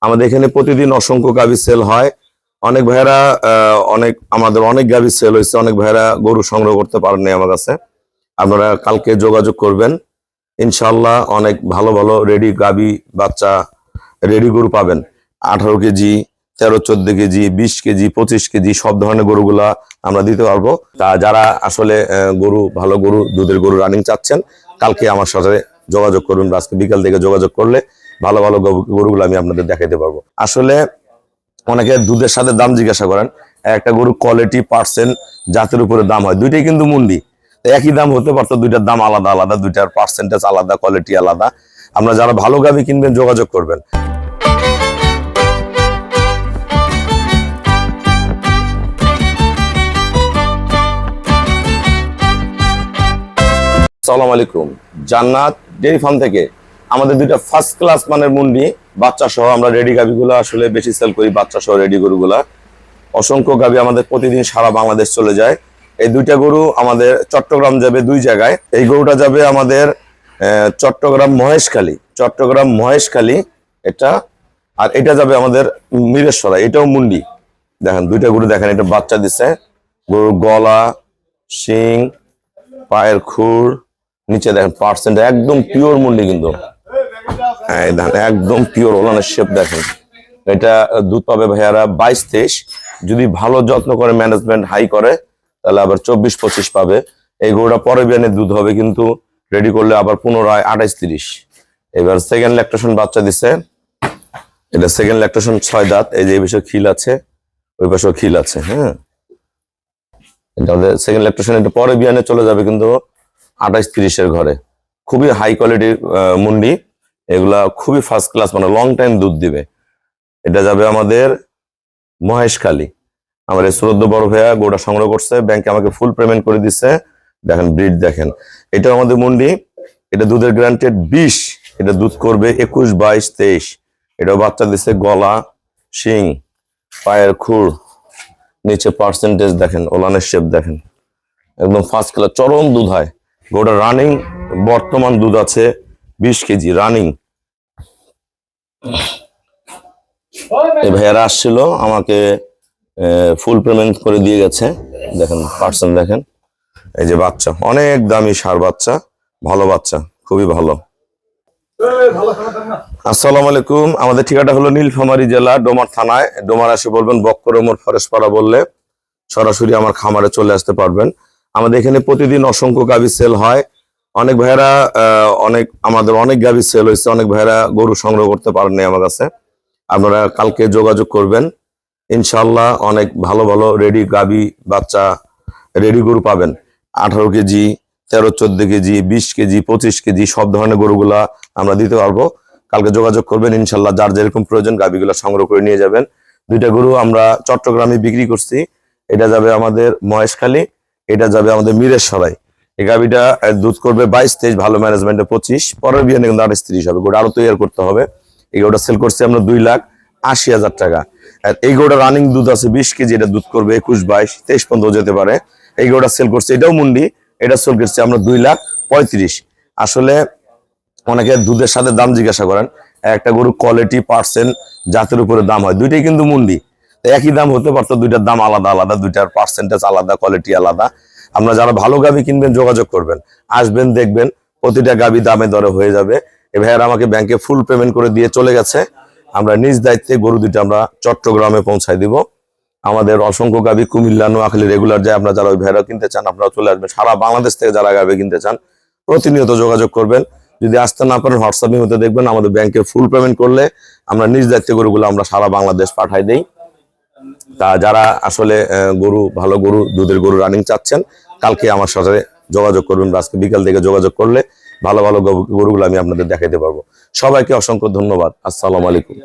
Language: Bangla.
আমাদের এখানে প্রতিদিন অসংখ্য গাভী সেল হয়। অনেক ভাইয়েরা আমাদের অনেক গাভী সেল হয়েছে, অনেক ভাইয়েরা গরু সংগ্রহ করতে পারেননি আমার কাছে। আপনারা কালকে যোগাযোগ করবেন, ইনশাল্লাহ অনেক ভালো ভালো রেডি গাভী বাচ্চা রেডি গরু পাবেন। 18 কেজি, 13-14 কেজি, 20 কেজি, 25 কেজি সব ধরনের গরুগুলা আমরা দিতে পারবো। তা যারা আসলে ভালো গরু দুধের গরু রানিং চাচ্ছেন, কালকে আমার সাথে যোগাযোগ করুন। আজকে বিকাল থেকে যোগাযোগ করলে ভালো ভালো গরুগুলো আমি আপনাদের দেখাইতে পারবো। আসলে অনেকে দুধের সাথে দাম জিজ্ঞাসা করেন, একটা গরু কোয়ালিটি পার্সেন্ট জাতের উপরে দাম হয়, দুইটাই কিন্তু মুন্ডি। একই দাম হতে পারতো, দুইটার দাম আলাদা আলাদা, দুইটার পার্সেন্টেজ আলাদা, কোয়ালিটি আলাদা। আমরা যারা ভালো গাভী কিনবেন যোগাযোগ করবেন। আসসালামু আলাইকুম। জান্নাত ডেইরি ফার্ম থেকে আমাদের দুইটা ফার্স্ট ক্লাস মানের মুন্ডি বাচ্চা সহ আমরা রেডি গাভীগুলো আসলে বেশি সেল করি। বাচ্চা সহ রেডি গরুগুলা অসংখ্য গাভী আমাদের প্রতিদিন সারা বাংলাদেশ চলে যায়। এই দুইটা গরু আমাদের চট্টগ্রাম যাবে দুই জায়গায়। এই গরুটা যাবে আমাদের চট্টগ্রাম মহেশখালী এটা, আর এটা যাবে আমাদের মিরেশ্বরা, এটাও মুন্ডি। দেখেন দুইটা গরু দেখেন, এটা বাচ্চা দিছে। গরুর গলা, শিং, পায়ের খুর, নিচে দেখেন পার্সেন্ট একদম পিওর মুন্ডি, কিন্তু একদম পিওর ওলানের শেপ দেখেন। এটা দুধ পাবে ভাইয়ারা 22-23, যদি ভালো যত্ন করে ম্যানেজমেন্ট হাই করে তাহলে আবার 24-25 পাবে। এই গরুটা পরে বিয়ানে দুধ হবে, কিন্তু রেডি করলে আবার পুনরায় 28-30। এবার সেকেন্ড ল্যাকটেশন বাচ্চা দিছে, এটা সেকেন্ড ল্যাকটেশন 6 দাঁত। এই যে এই পাশে খিল আছে, ওই পাশেও খিল আছে। হ্যাঁ, এটা আমাদের সেকেন্ড ল্যাকটেশন, এটা পরে বিয়ানে চলে যাবে কিন্তু 28-30 ঘরে। খুবই হাই কোয়ালিটির মুন্ডি, এগুলা খুবই ফার্স্ট ক্লাস, মানে লং টাইম দুধ দিবে। এটা যাবে আমাদের মহেশখালী। আমার এই শ্রদ্ধ বড় ভাইয়া গোটা সংগ্রহ করছে, ব্যাংকে আমাকে ফুল পেমেন্ট করে দিচ্ছে। দেখেন ব্রিড দেখেন, এটা আমাদের মুন্ডি। এটা দুধের গ্যারান্টেড 20, এটা দুধ করবে 21, 22, 23। এটাও বাচ্চা দিচ্ছে। গলা, শিং, পায়ের খুর, নিচে পার্সেন্টেজ দেখেন, ওলানের শেপ দেখেন, একদম ফার্স্ট ক্লাস চরম দুধ হয়। গোটা রানিং বর্তমান দুধ আছে 20 কেজি রানিং। এই ভাইয়ারা আসছিল, আমাকে ফুল পেমেন্ট করে দিয়ে গেছে। দেখেন পার্সেন্ট দেখেন, এই যে বাচ্চা অনেক দামি সার বাচ্চা, ভালো বাচ্চা, খুবই ভালো। আসসালামু আলাইকুম। আমাদের ঠিকানা হলো নীলফামারী জেলা, ডোমার থানায়। ডোমার আসে বলবেন বক্কর ওমর ফরেশপাড়া বললে সরাসরি আমার খামারে চলে আসতে পারবেন। আমাদের এখানে প্রতিদিন অসংখ্য গাভী সেল হয়। অনেক ভাইয়েরা আমাদের অনেক গাভী সেল হয়েছে, অনেক ভাইয়েরা গরু সংগ্রহ করতে পারেননি আমার কাছে। আপনারা কালকে যোগাযোগ করবেন, ইনশাল্লাহ অনেক ভালো ভালো রেডি গাভী বাচ্চা রেডি গরু পাবেন। 18 কেজি, 13-14 কেজি, 20 কেজি, 25 কেজি সব ধরনের গরুগুলা আমরা দিতে পারবো। কালকে যোগাযোগ করবেন, ইনশাল্লাহ যার যেরকম প্রয়োজন গাভীগুলা সংগ্রহ করে নিয়ে যাবেন। দুইটা গরু আমরা চট্টগ্রামে বিক্রি করছি, এটা যাবে আমাদের মহেশখালী, এটা যাবে আমাদের মিরেশ্বরাই। এই গাভীটা দুধ করবে 22-23, ভালো ম্যানেজমেন্টে 25, পরের বিয়ানে কিন্তু 28-30 হবে। গোটা আরো তৈরি করতে হবে। এই গোটা সেল করছি আমরা 2,80,000 টাকা। আর এই গোটা রানিং দুধ আছে 20 কেজি, এটা দুধ করবে 21, 22, 23 পর্যন্ত যেতে পারে। এই গোটা সেল করছে, এটাও মুন্ডি, এটা সেল করছি আমরা 2,35,000। আসলে অনেকে দুধের সাথে দাম জিজ্ঞাসা করেন, একটা গরু কোয়ালিটি পার্সেন্ট জাতের উপরে দাম হয়, দুইটাই কিন্তু মুন্ডি। একই দাম হতে পারতো, দুইটার দাম আলাদা আলাদা, দুইটার পার্সেন্টেজ আলাদা, কোয়ালিটি আলাদা। আমরা যারা ভালো গাভী কিনবেন যোগাযোগ করবেন, আসবেন, দেখবেন প্রতিটা গাভী দামে দরে হয়ে যাবে। এই ভাইয়ারা আমাকে ব্যাংকে ফুল পেমেন্ট করে দিয়ে চলে গেছে। আমরা নিজ দায়িত্বে গরু দুইটা আমরা চট্টগ্রামে পৌঁছায় দিব। আমাদের অসংখ্য গাভী কুমিল্লা, নোয়াখালী রেগুলার যায়। আপনারা যারা ওই ভাইয়ারা কিনতে চান আপনারা চলে আসবেন। সারা বাংলাদেশ থেকে যারা গাভী কিনতে চান প্রতিনিয়ত যোগাযোগ করবেন। যদি আসতে না পারেন হোয়াটসঅ্যাপে হতে দেখবেন, আমাদের ব্যাংকে ফুল পেমেন্ট করলে আমরা নিজ দায়িত্বে গরুগুলো আমরা সারা বাংলাদেশ পাঠাই দেই। তা যারা আসলে ভালো গরু দুধের গরু রানিং চাচ্ছেন, কালকে আমার সাথে যোগাযোগ করবেন। আজকে বিকাল থেকে যোগাযোগ করলে ভালো ভালো গরুগুলো আমি আপনাদের দেখাইতে পারবো। সবাইকে অসংখ্য ধন্যবাদ। আসসালামু আলাইকুম।